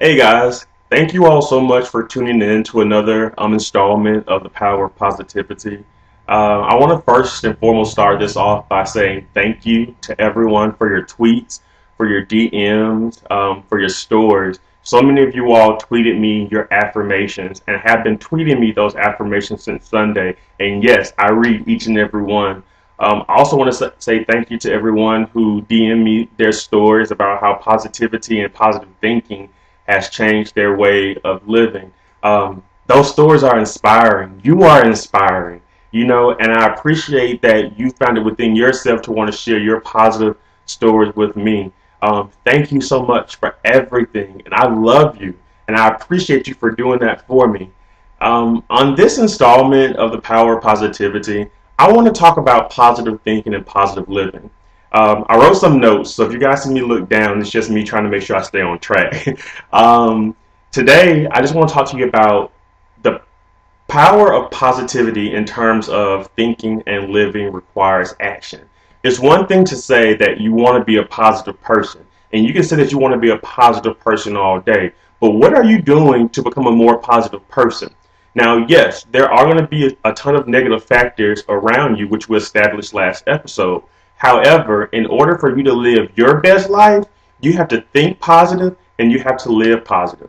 Hey guys, thank you all so much for tuning in to another installment of the Power of Positivity. I want to first and foremost start this off by saying thank you to everyone for your tweets, for your DMs, for your stories. So many of you all tweeted me your affirmations and have been tweeting me those affirmations since Sunday. And yes, I read each and every one. I also want to say thank you to everyone who DM me their stories about how positivity and positive thinking has changed their way of living. Those stories are inspiring. You are inspiring, and I appreciate that you found it within yourself to want to share your positive stories with me. Thank you so much for everything, and I love you, and I appreciate you for doing that for me. On this installment of the Power of Positivity, I want to talk about positive thinking and positive living. I wrote some notes, so if you guys see me look down, it's just me trying to make sure I stay on track. um, Today, I just want to talk to you about the power of positivity in terms of thinking and living requires action. It's one thing to say that you want to be a positive person, and you can say that you want to be a positive person all day, but what are you doing to become a more positive person? Now, yes, there are going to be a ton of negative factors around you, which we established last episode. However, in order for you to live your best life, you have to think positive and you have to live positive.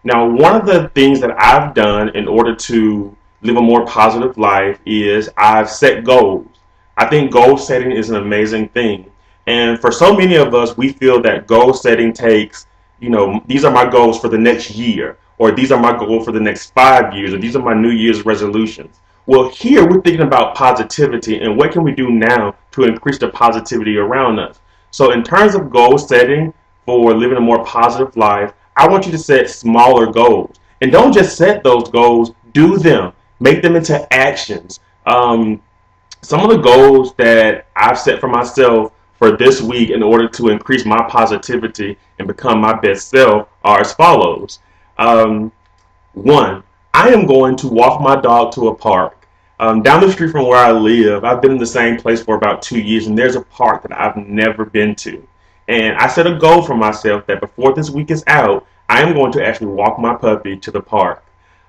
Now, one of the things that I've done in order to live a more positive life is I've set goals. I think goal setting is an amazing thing. And for so many of us, we feel that goal setting takes, these are my goals for the next year, or these are my goals for the next 5 years, or these are my New Year's resolutions. Well, here we're thinking about positivity and what can we do now to increase the positivity around us. So, in terms of goal setting for living a more positive life, I want you to set smaller goals. And don't just set those goals, do them. Make them into actions. Some of the goals that I've set for myself for this week in order to increase my positivity and become my best self are as follows. Um, One, I am going to walk my dog to a park. Down the street from where I live, I've been in the same place for about 2 years, and there's a park that I've never been to. And I set a goal for myself that before this week is out, I am going to actually walk my puppy to the park.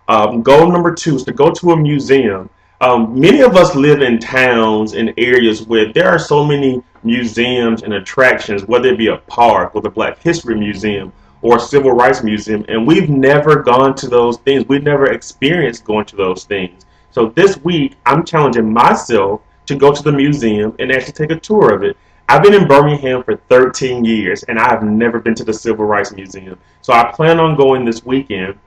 Goal number two is to go to a museum. Many of us live in towns and areas where there are so many museums and attractions, whether it be a park or the Black History Museum or a Civil Rights Museum, and we've never gone to those things. We've never experienced going to those things. So this week, I'm challenging myself to go to the museum and actually take a tour of it. I've been in Birmingham for 13 years, and I have never been to the Civil Rights Museum. So I plan on going this weekend.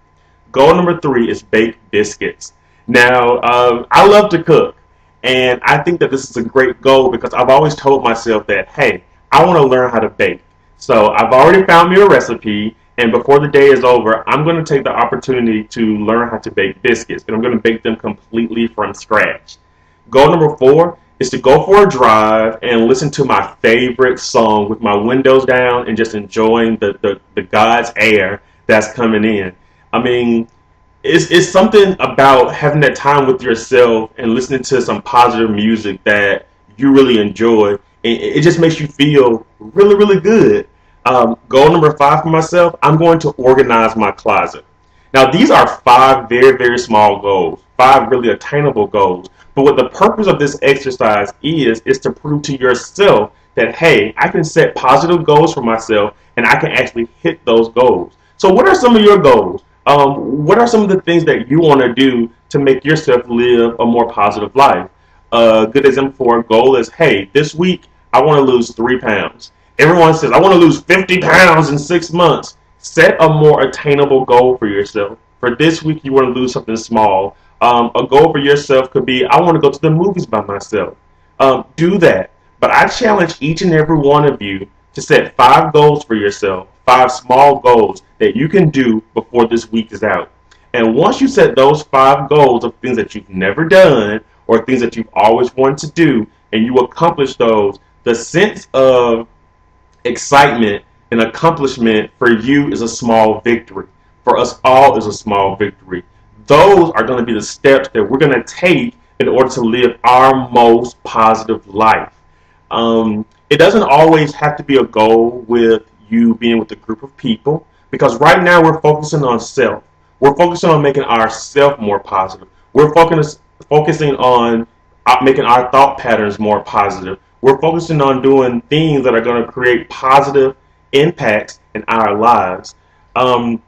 Goal number three is bake biscuits. Now, I love to cook, and I think that this is a great goal because I've always told myself that, hey, I want to learn how to bake. So I've already found me a recipe, and before the day is over, I'm going to take the opportunity to learn how to bake biscuits, and I'm going to bake them completely from scratch. Goal number four is to go for a drive and listen to my favorite song with my windows down and just enjoying the God's air that's coming in. I mean, it's something about having that time with yourself and listening to some positive music that you really enjoy. It just makes you feel really, really good. Goal number five for myself, I'm going to organize my closet. Now, these are five very, very small goals, five really attainable goals. But what the purpose of this exercise is to prove to yourself that, hey, I can set positive goals for myself and I can actually hit those goals. So, what are some of your goals? What are some of the things that you want to do to make yourself live a more positive life? A good example for a goal is, hey, this week I want to lose 3 pounds. Everyone says, I want to lose 50 pounds in 6 months. Set a more attainable goal for yourself. For this week, you want to lose something small. A goal for yourself could be, I want to go to the movies by myself. Do that. But I challenge each and every one of you to set five goals for yourself, five small goals that you can do before this week is out. And once you set those five goals of things that you've never done or things that you've always wanted to do, and you accomplish those, the sense of excitement and accomplishment for you is a small victory. For us all is a small victory. Those are going to be the steps that we're going to take in order to live our most positive life. It doesn't always have to be a goal with you being with a group of people, Because right now we're focusing on self. We're focusing on making ourself more positive. We're focusing on making our thought patterns more positive. We're focusing on doing things that are going to create positive impacts in our lives. Um,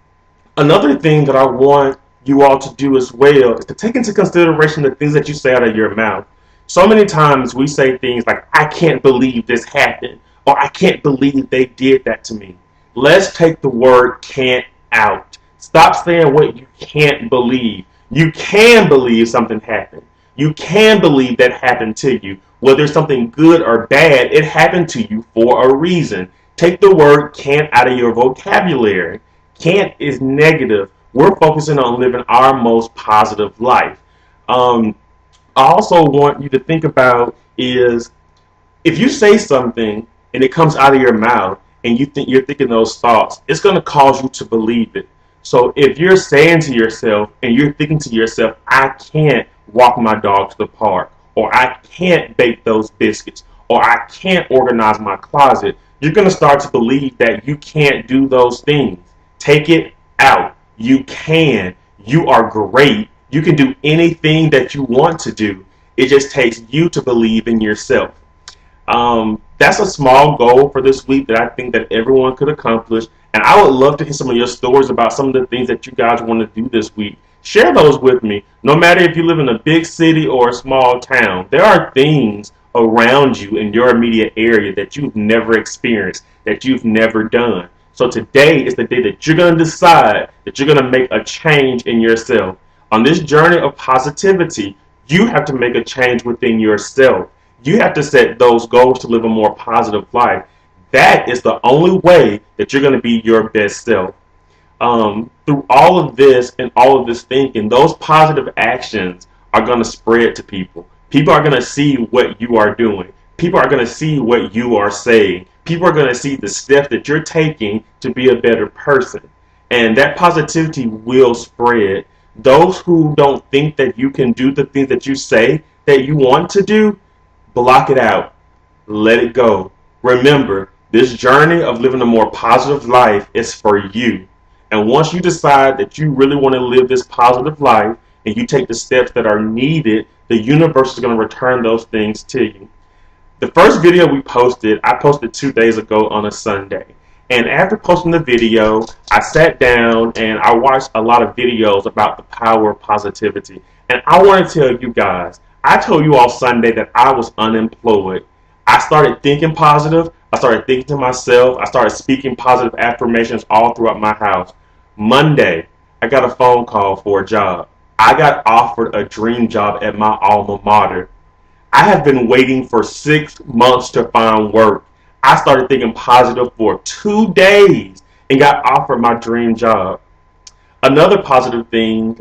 Another thing that I want you all to do as well is to take into consideration the things that you say out of your mouth. So many times we say things like, I can't believe this happened, or I can't believe they did that to me. Let's take the word can't out. Stop saying what you can't believe. You can believe something happened. You can believe that happened to you. Whether it's something good or bad, it happened to you for a reason. Take the word can't out of your vocabulary. Can't is negative. We're focusing on living our most positive life. Um, I also want you to think about is if you say something and it comes out of your mouth and you're thinking those thoughts, it's going to cause you to believe it. So if you're saying to yourself and you're thinking to yourself, I can't walk my dog to the park, or I can't bake those biscuits, or I can't organize my closet, you're going to start to believe that you can't do those things. Take it out. You can. You are great. You can do anything that you want to do. It just takes you to believe in yourself. That's a small goal for this week that I think that everyone could accomplish. And I would love to hear some of your stories about some of the things that you guys want to do this week. Share those with me. No matter if you live in a big city or a small town, there are things around you in your immediate area that you've never experienced, that you've never done. So today is the day that you're going to decide that you're going to make a change in yourself. On this journey of positivity, you have to make a change within yourself. You have to set those goals to live a more positive life. That is the only way that you're going to be your best self. Through all of this and all of this thinking, those positive actions are going to spread to people. People are going to see what you are doing. People are going to see what you are saying. People are going to see the steps that you're taking to be a better person. And that positivity will spread. Those who don't think that you can do the things that you say that you want to do, block it out. Let it go. Remember, this journey of living a more positive life is for you. And once you decide that you really want to live this positive life and you take the steps that are needed, the universe is going to return those things to you. The first video I posted 2 days ago on a Sunday. And after posting the video, I sat down and I watched a lot of videos about the power of positivity. And I want to tell you guys, I told you all Sunday that I was unemployed. I started thinking positive. I started thinking to myself. I started speaking positive affirmations all throughout my house. Monday, I got a phone call for a job. I got offered a dream job at my alma mater. I have been waiting for 6 months to find work. I started thinking positive for 2 days and got offered my dream job. Another positive thing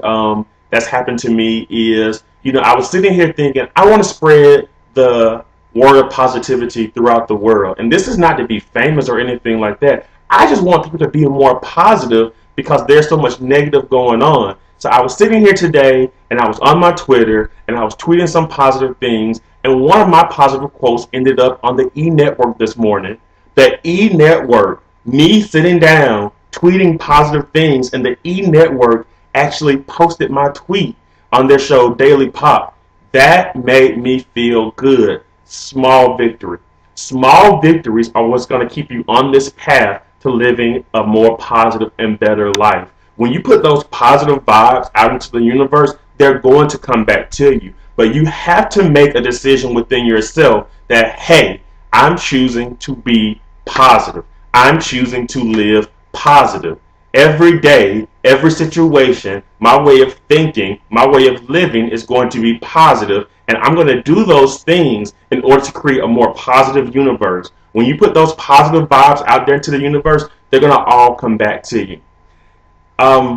that's happened to me is, I was sitting here thinking, I want to spread the word of positivity throughout the world. And this is not to be famous or anything like that. I just want people to be more positive because there's so much negative going on. So I was sitting here today and I was on my Twitter and I was tweeting some positive things. And one of my positive quotes ended up on the E! Network this morning. The E! Network, me sitting down, tweeting positive things, and the E! Network actually posted my tweet on their show Daily Pop. That made me feel good. Small victory. Small victories are what's going to keep you on this path to living a more positive and better life. When you put those positive vibes out into the universe, they're going to come back to you. But you have to make a decision within yourself that, hey, I'm choosing to be positive. I'm choosing to live positive. Every day, every situation, my way of thinking, my way of living is going to be positive, and I'm going to do those things in order to create a more positive universe. When you put those positive vibes out there into the universe, they're going to all come back to you.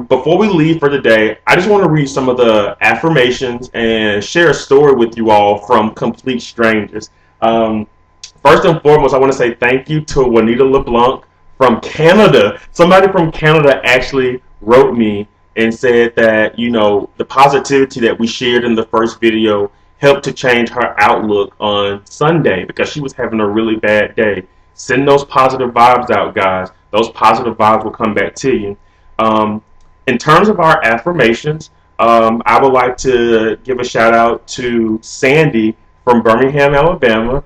Before we leave for the day, I just want to read some of the affirmations and share a story with you all from complete strangers. First and foremost, I want to say thank you to Juanita LeBlanc from Canada. Somebody from Canada actually wrote me and said that, the positivity that we shared in the first video helped to change her outlook on Sunday because she was having a really bad day. Send those positive vibes out, guys. those positive vibes will come back to you. In terms of our affirmations, I would like to give a shout out to Sandy from Birmingham, Alabama.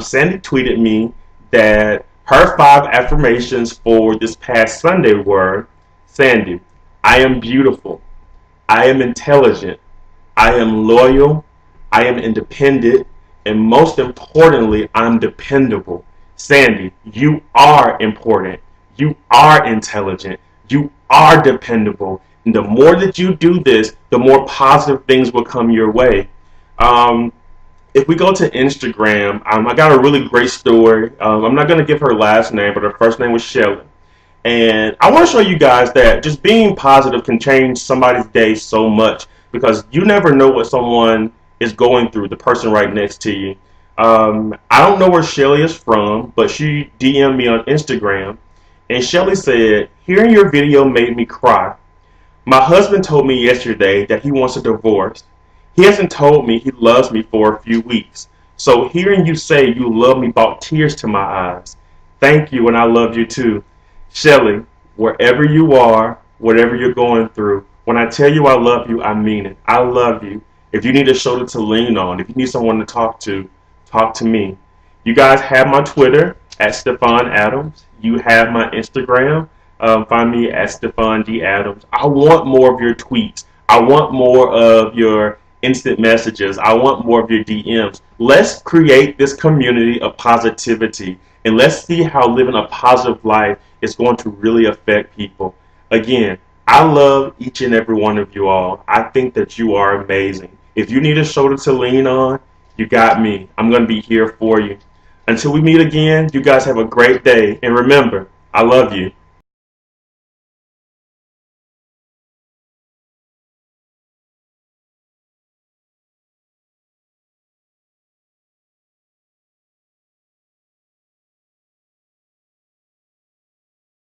Sandy tweeted me that her 5 affirmations for this past Sunday were: Sandy, I am beautiful. I am intelligent. I am loyal. I am independent. And most importantly, I'm dependable. Sandy, you are important. You are intelligent. You are dependable. And the more that you do this, the more positive things will come your way. Um, if we go to Instagram, I got a really great story. I'm not going to give her last name, but her first name was Shelly. And I want to show you guys that just being positive can change somebody's day so much, because you never know what someone is going through, the person right next to you. I don't know where Shelly is from, but she DM'd me on Instagram. And Shelly said, hearing your video made me cry. My husband told me yesterday that he wants a divorce. He hasn't told me he loves me for a few weeks. So hearing you say you love me brought tears to my eyes. Thank you, and I love you too. Shelly, wherever you are, whatever you're going through, when I tell you I love you, I mean it. I love you. If you need a shoulder to lean on, if you need someone to talk to me. You guys have my Twitter at stephondadams. You have my Instagram. Find me at stephondadams. I want more of your tweets. I want more of your instant messages. I want more of your DMs. Let's create this community of positivity, and let's see how living a positive life is going to really affect people. Again, I love each and every one of you all. I think that you are amazing. If you need a shoulder to lean on, you got me. I'm going to be here for you. Until we meet again, you guys have a great day. And remember, I love you.